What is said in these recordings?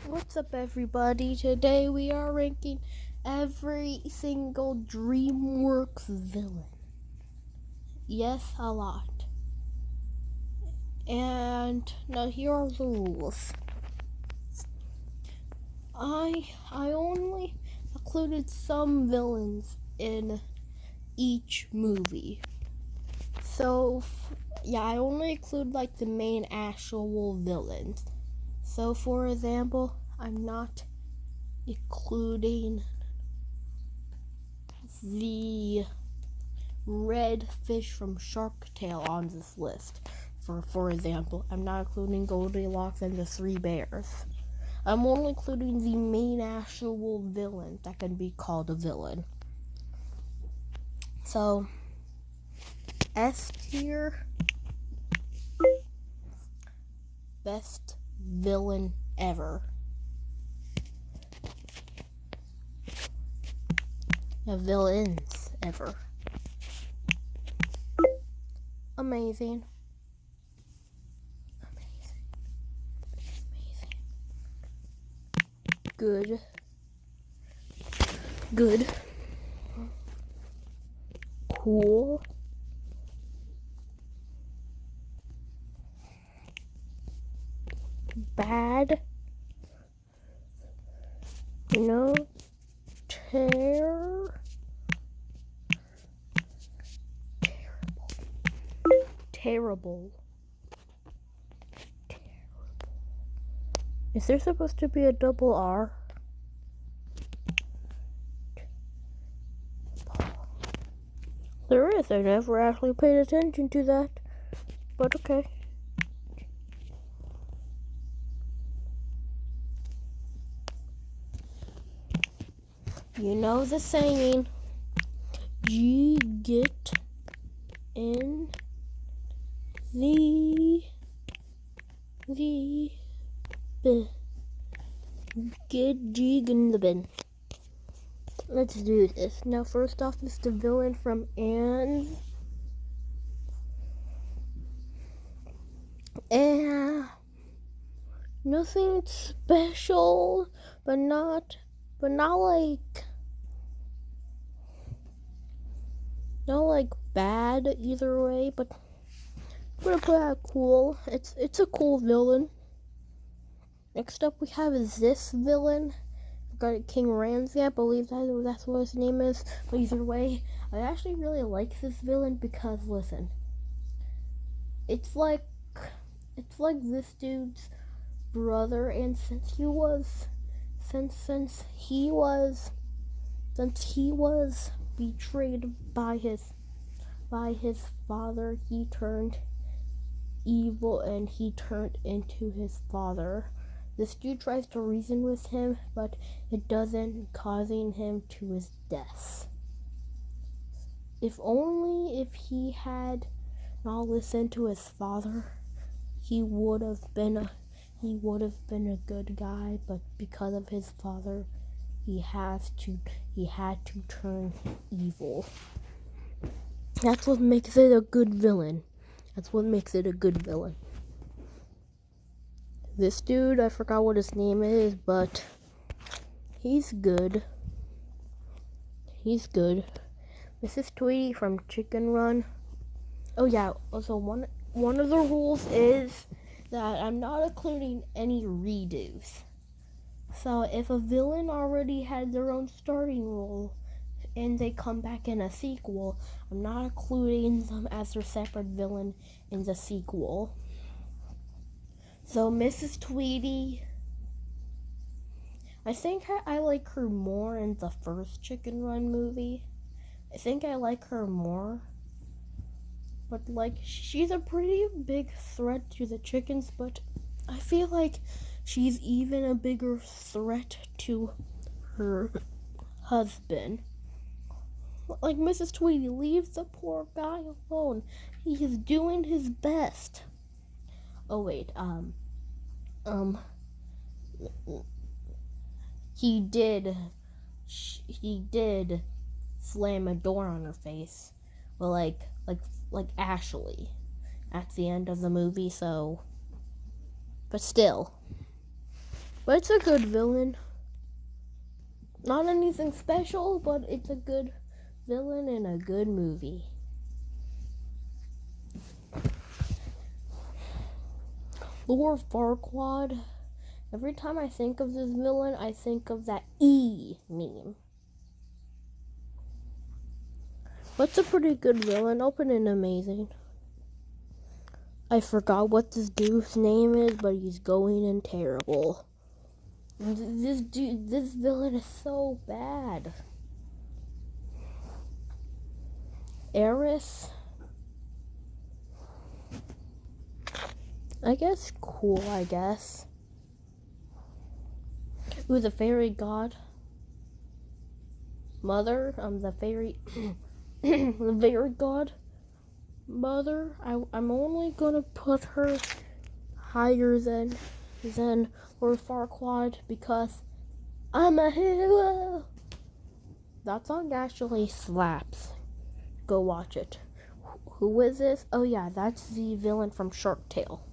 What's up, everybody? Today we are ranking every single Dreamworks villain. Yes, a lot. And now here are the rules. I only included some villains in each movie. So, I only include like the main actual villains. So, for example, I'm not including the red fish from Shark Tale on this list. For example, I'm not including Goldilocks and the Three Bears. I'm only including the main actual villain that can be called a villain. So, S tier, best villain ever. Villains ever. Amazing. Good. Cool. Bad. No. Terrible. Is there supposed to be a double R? There is. I never actually paid attention to that. But okay. You know the saying, G get in the bin. Get G in the bin. Let's do this. Now, first off is the villain from Anne. And nothing special, but not like bad either way, but I'm gonna put out cool. It's a cool villain. Next up we have this villain. We got King Ramsay, I believe that's what his name is. But either way, I actually really like this villain because listen, it's like this dude's brother, and since he was betrayed by his father, he turned evil and he turned into his father. This dude tries to reason with him, but it doesn't, causing him to his death. If he had not listened to his father, he would have been a good guy, but because of his father, he had to turn evil. That's what makes it a good villain. This dude, I forgot what his name is, but he's good. Mrs. Tweety from Chicken Run. Oh yeah, also one of the rules is that I'm not including any redos. So if a villain already had their own starting role and they come back in a sequel, I'm not including them as their separate villain in the sequel. So Mrs. Tweety, I think I like her more in the first Chicken Run movie. I think I like her more. But like, she's a pretty big threat to the chickens, but I feel like she's even a bigger threat to her husband. Like, Mrs. Tweety, leave the poor guy alone. He is doing his best. Oh wait, he did slam a door on her face. Well, like Ashley at the end of the movie, so, but still. But it's a good villain. Not anything special, but it's a good villain in a good movie. Lord Farquaad. Every time I think of this villain, I think of that E meme. What's a pretty good villain? Open and amazing. I forgot what this dude's name is, but he's going in terrible. This villain is so bad. Eris. I guess cool, I guess. Ooh, the fairy god. Mother, the fairy... the fairy god. Mother, I'm only gonna put her higher than Lord Farquaad because I'm a hero. That song actually slaps. Go watch it. Who is this? Oh yeah, that's the villain from Shark Tale.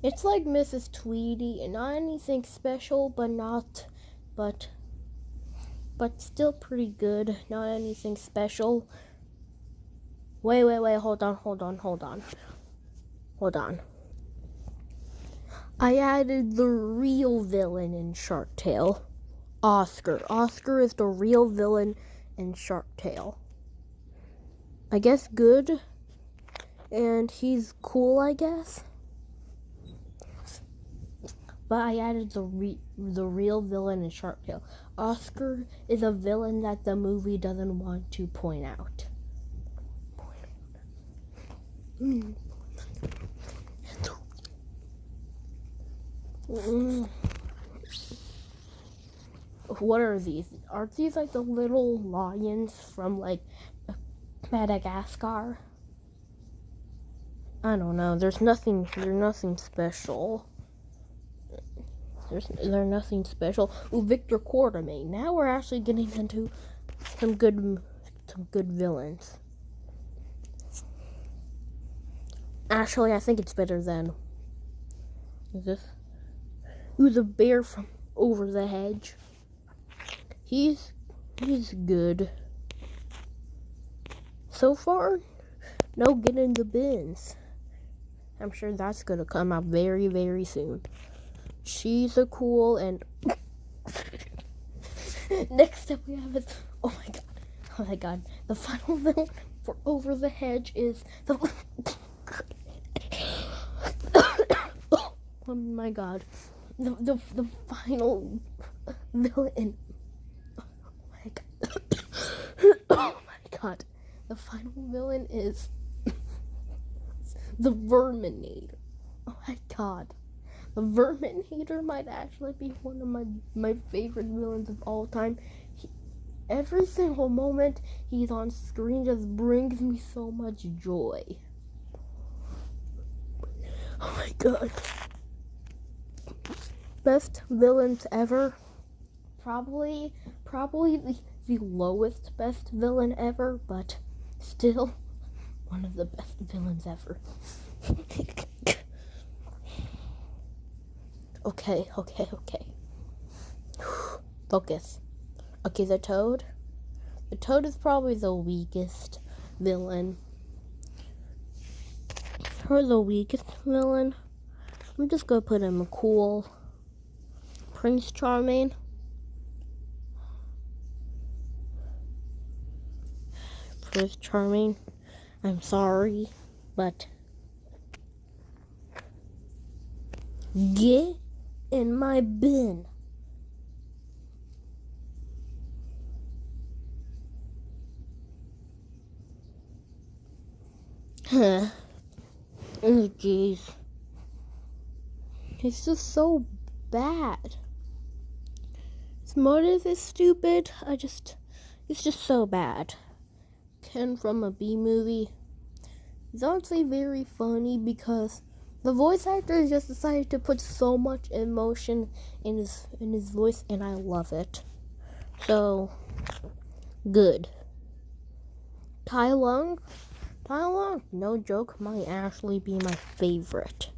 It's like Mrs. Tweety, and not anything special, but still pretty good. Not anything special. Wait, hold on. I added the real villain in Shark Tale. Oscar. Oscar is the real villain in Shark Tale. I guess good. And he's cool, I guess. But I added the real villain in Shark Tale. Oscar is a villain that the movie doesn't want to point out. What are these? Are these like the little lions from like Madagascar? I don't know. They're nothing special. They're nothing special. Ooh, Victor Quartermain. Now we're actually getting into some good villains. Actually, I think it's better than this. Ooh, the bear from Over the Hedge. He's good. So far, no get in the bins. I'm sure that's gonna come out very, very soon. She's a cool and next up we have is oh my god. The final villain for Over the Hedge is the oh my god. The final villain. Oh my god. The final villain is the Verminator. Oh my god. The Verminator might actually be one of my favorite villains of all time. Every single moment he's on screen just brings me so much joy. Oh my god. Best villains ever. Probably the lowest best villain ever, but still one of the best villains ever. Okay. Focus. Okay, the Toad. The Toad is probably the weakest villain. For the weakest villain, I'm just gonna put him cool. Prince Charming. Prince Charming. I'm sorry, but get in my bin. Huh. Oh, jeez. It's just so bad. As much as it's stupid, it's just so bad. Ken from a B movie. It's honestly very funny because the voice actor just decided to put so much emotion in his voice, and I love it. So good. Tai Lung, no joke, might actually be my favorite.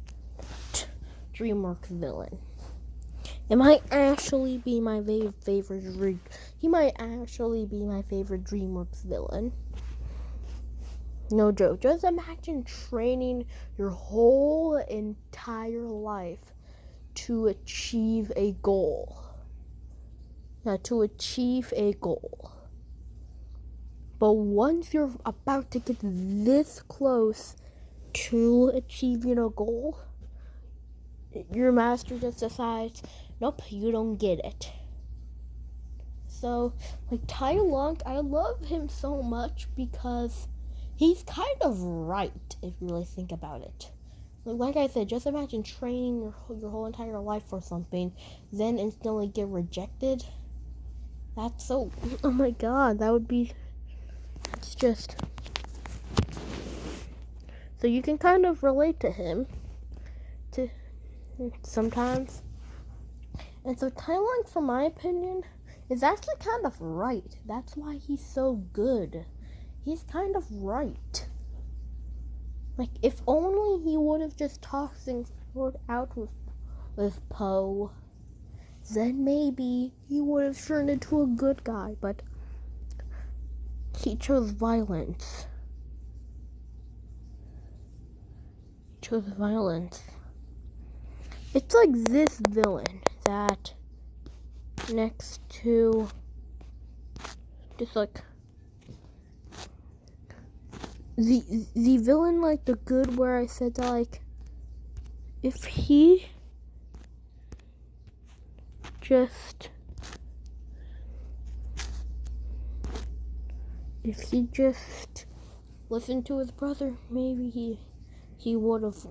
Dreamworks Villain. It might actually be my favorite. He might actually be my favorite Dreamworks villain. No joke. Just imagine training your whole entire life to achieve a goal. To achieve a goal. But once you're about to get this close to achieving a goal, your master just decides, nope, you don't get it. So, like, Tai Lung, I love him so much because he's kind of right, if you really think about it. Like I said, just imagine training your whole entire life for something, then instantly get rejected. That's so, oh my god, that would be, it's just, so you can kind of relate to him, sometimes. And so Tai Lung, for my opinion, is actually kind of right. That's why he's so good. He's kind of right. Like, if only he would have just talked things out with Po, then maybe he would have turned into a good guy, but he chose violence. It's like this villain that next to just like the villain, like the good, where I said that, like, if he just listened to his brother, maybe he would have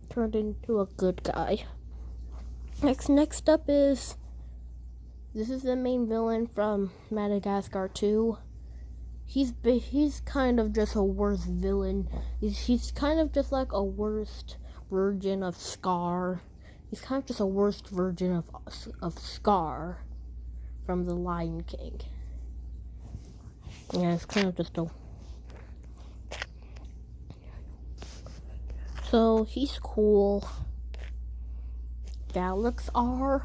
turned into a good guy. Next up is, this is the main villain from Madagascar 2. He's kind of just a worse villain. He's kind of just like a worst version of Scar. He's kind of just a worst version of Scar from The Lion King. Yeah, it's kind of just a... So, he's cool. Galaxar.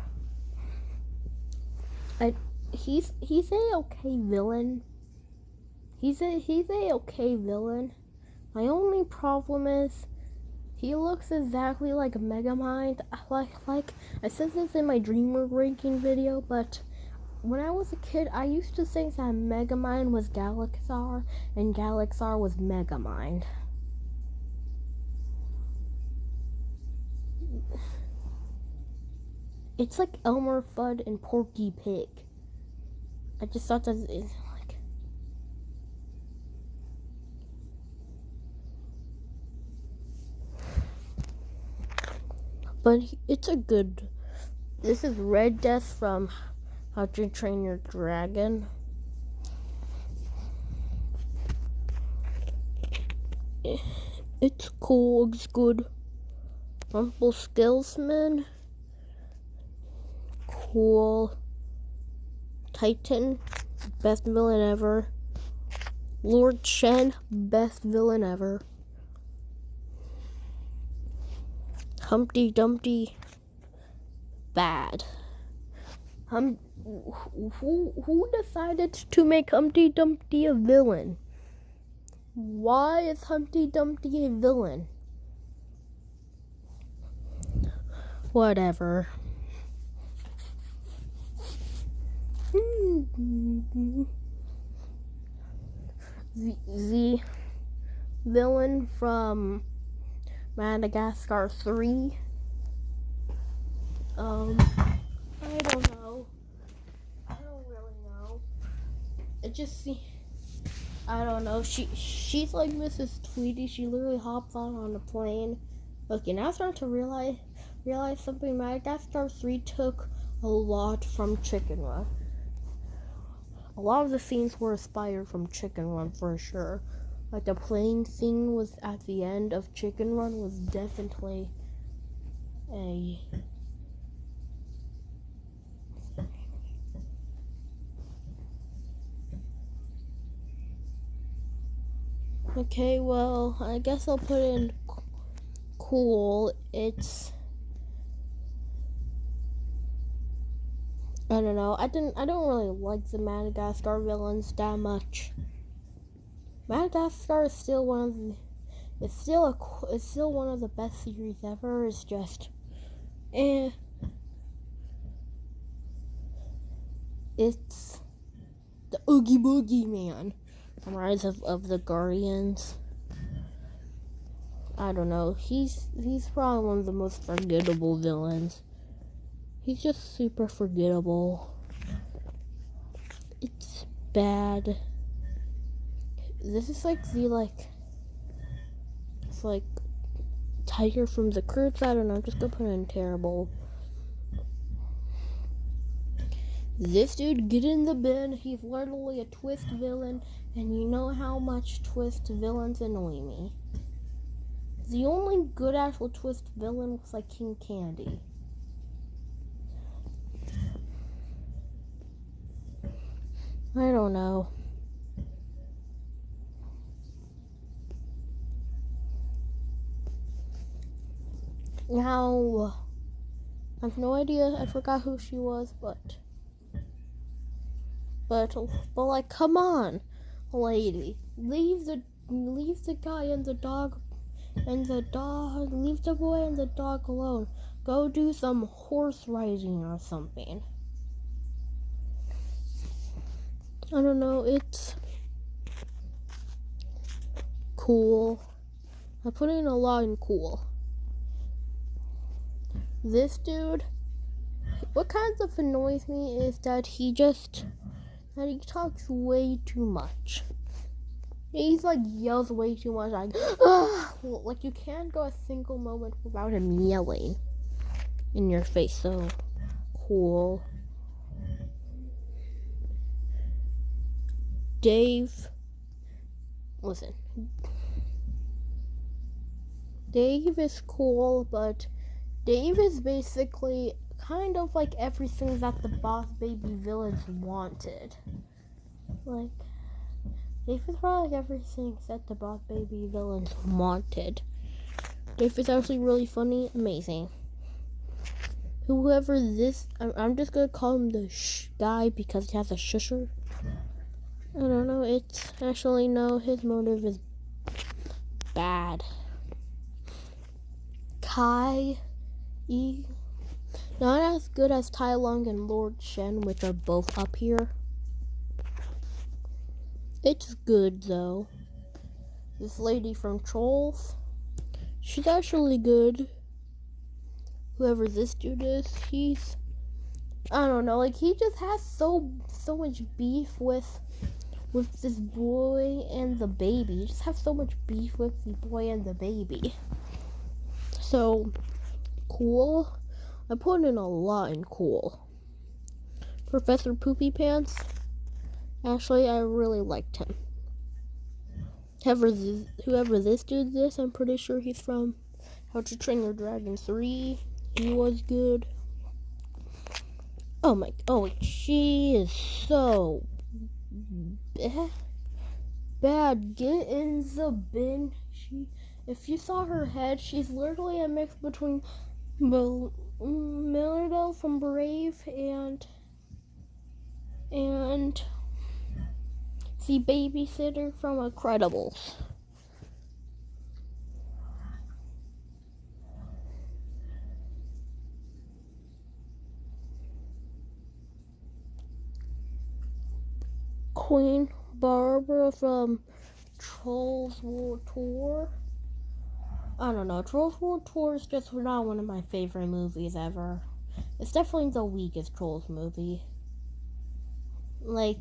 He's a okay villain. He's a okay villain. My only problem is he looks exactly like Megamind. Like I said this in my Dreamworks ranking video, but when I was a kid, I used to think that Megamind was Galaxar and Galaxar was Megamind. It's like Elmer Fudd and Porky Pig. I just thought that is like... But it's a good... This is Red Death from How to Train Your Dragon. It's cool, it's good. Rumpelstiltskin. Cool. Titan, best villain ever. Lord Shen, best villain ever. Humpty Dumpty, bad. Who decided to make Humpty Dumpty a villain? Why is Humpty Dumpty a villain? Whatever. The villain from Madagascar 3. I don't know. I don't really know. I don't know. She's like Mrs. Tweety. She literally hops on a plane. Okay, now I'm starting to realize something. Madagascar 3 took a lot from Chicken Run. A lot of the scenes were inspired from Chicken Run for sure. Like the plane scene was at the end of Chicken Run was definitely a... Okay, well, I guess I'll put in cool. It's I don't know. I don't really like the Madagascar villains that much. Madagascar is still one of the it's still one of the best series ever. It's just it's the Oogie Boogie Man. The Rise of the Guardians. I don't know. He's probably one of the most forgettable villains. He's just super forgettable. It's bad. This is like it's like Tiger from the Croods. I don't know. I'm just gonna put in terrible. This dude, get in the bin. He's literally a twist villain, and you know how much twist villains annoy me. The only good actual twist villain was like King Candy. I don't know. Now, I have no idea. I forgot who she was, but like, come on, lady, leave the guy and the dog, leave the boy and the dog alone. Go do some horse riding or something. I don't know. It's cool. I put in a lot in cool. This dude, what kind of annoys me is that he talks way too much. He's like yells way too much, like, like you can't go a single moment without him yelling in your face. So cool. Dave, listen. Dave is cool, but Dave is basically kind of like everything that the Boss Baby villains wanted. Like, Dave is probably like everything that the Boss Baby villains wanted. Dave is actually really funny, amazing. Whoever this, I'm just gonna call him the guy because he has a shusher. I don't know, it's actually no, his motive is bad. Kai E, not as good as Tai Lung and Lord Shen, which are both up here. It's good though. This lady from Trolls, she's actually good. Whoever this dude is, I don't know, like he just has so much beef with this boy and the baby. You just have so much beef with the boy and the baby. So cool. I put in a lot in cool. Professor Poopy Pants. Actually, I really liked him. Whoever this dude is, I'm pretty sure he's from How to Train Your Dragon 3. He was good. Oh, she is so bad. Get in the bin. If you saw her head, she's literally a mix between Millerdale from Brave and the babysitter from Incredibles. Queen Barbara from Trolls World Tour. I don't know. Trolls World Tour is just not one of my favorite movies ever. It's definitely the weakest Trolls movie. Like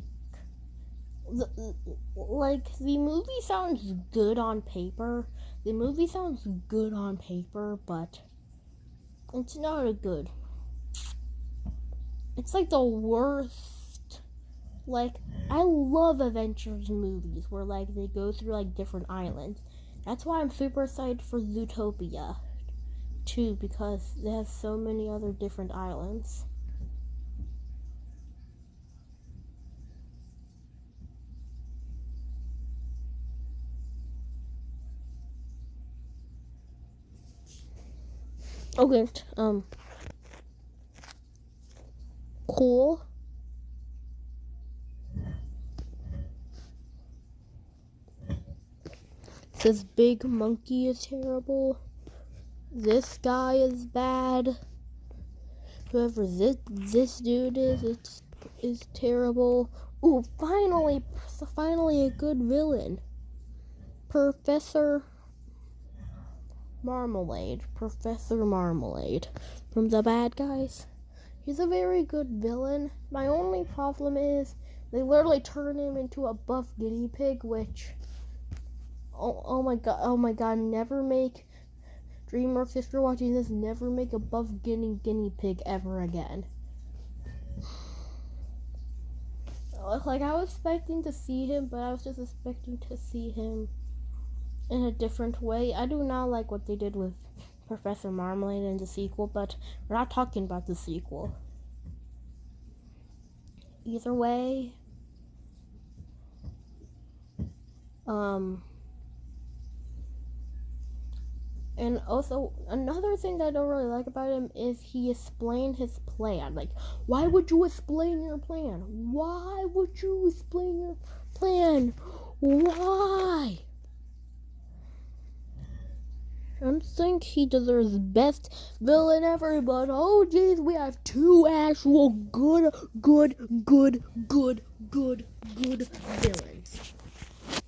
the movie sounds good on paper. But it's not a good. It's like the worst. Like, I love adventures movies where like they go through like different islands. That's why I'm super excited for Zootopia too, because it has so many other different islands. Okay, cool. This big monkey is terrible. This guy is bad. Whoever this dude is terrible. Ooh, finally a good villain. Professor Marmalade from the bad guys. He's a very good villain. My only problem is they literally turn him into a buff guinea pig, which oh my god, never make Dreamworks, if you're watching this, never make a buff guinea pig ever again. Like, I was expecting to see him, but I was just expecting to see him in a different way. I do not like what they did with Professor Marmalade in the sequel, but we're not talking about the sequel. Either way, and also, another thing that I don't really like about him is he explained his plan. Like, why would you explain your plan? Why would you explain your plan? Why? I don't think he deserves best villain ever, but oh jeez, we have two actual good villains.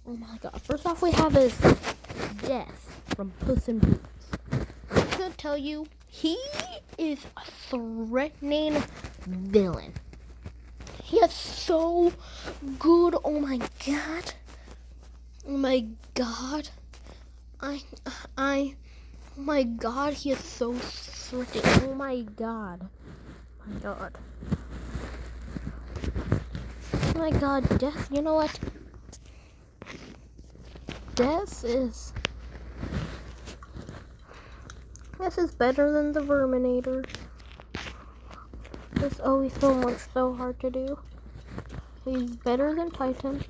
Oh my god. First off, we have his Death from Puss in Boots. I'm gonna tell you, he is a threatening villain. He is so good. Oh my god. Oh my god. Oh my god, he is so threatening. Oh my god. Oh my god. Oh my god, Death, you know what? Death is better than the Verminator. It's always so hard to do. He's better than Titan.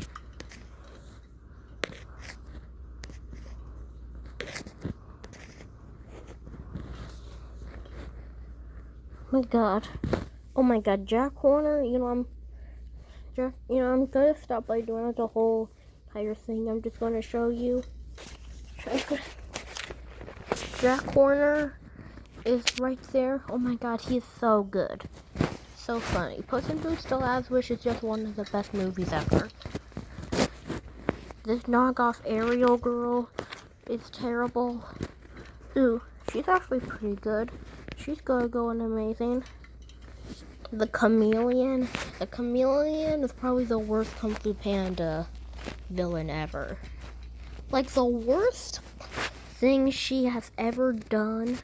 Oh my god, Jack Horner, I'm gonna stop by doing the whole entire thing. I'm just gonna show you. Jack Horner is right there. Oh my god, he is so good. So funny. Puss in Boots The Last Wish is just one of the best movies ever. This knockoff Ariel girl is terrible. Ooh, she's actually pretty good. She's gonna go in amazing. The Chameleon is probably the worst Kung Fu Panda villain ever. Like, the worst thing she has ever done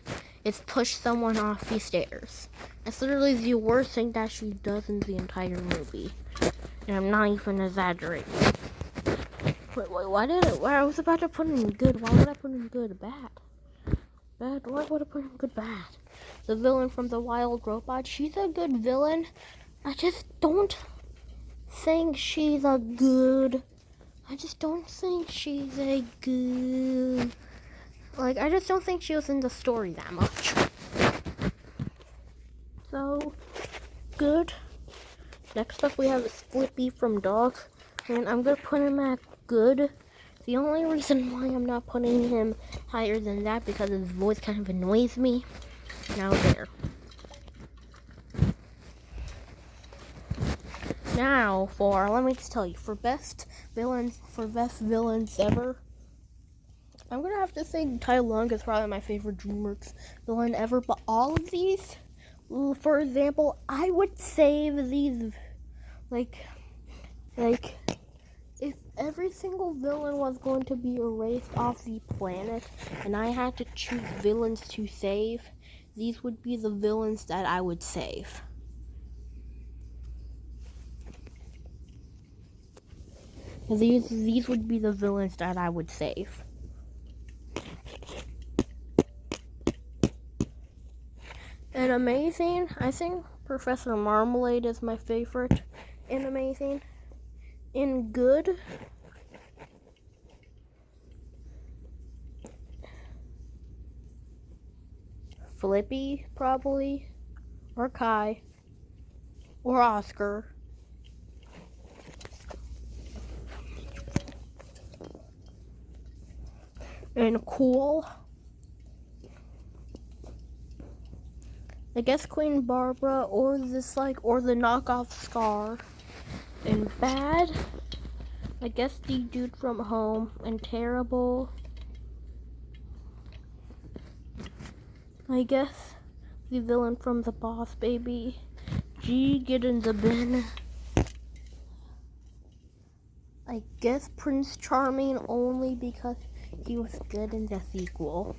is push someone off the stairs. That's literally the worst thing that she does in the entire movie. And I'm not even exaggerating. Wait, why I was about to put in good. Why would I put in good? Bad. Why would I put in good? Bad. The villain from The Wild Robot, she's a good villain. I just don't think she's a good. I just don't think she's a good. Like, I just don't think she was in the story that much. So, good. Next up we have Flippy from Dog. And I'm going to put him at good. The only reason why I'm not putting him higher than that because his voice kind of annoys me. Now there. Now let me just tell you, for best villains ever, I'm gonna have to say Tai Lung is probably my favorite Dreamworks villain ever, but all of these, for example, I would save these, like, if every single villain was going to be erased off the planet, and I had to choose villains to save, these would be the villains that I would save. These would be the villains that I would save. And amazing, I think Professor Marmalade is my favorite in amazing. In good, Flippy probably, or Kai. or Oscar. And cool. I guess Queen Barbara or the knockoff Scar. And bad, I guess the dude from Home. And terrible, I guess the villain from The Boss Baby. G, get in the bin. I guess Prince Charming only because he was good in the sequel.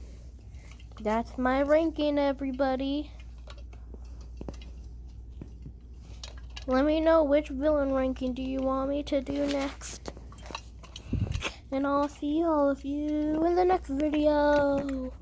That's my ranking, everybody. Let me know which villain ranking do you want me to do next. And I'll see all of you in the next video.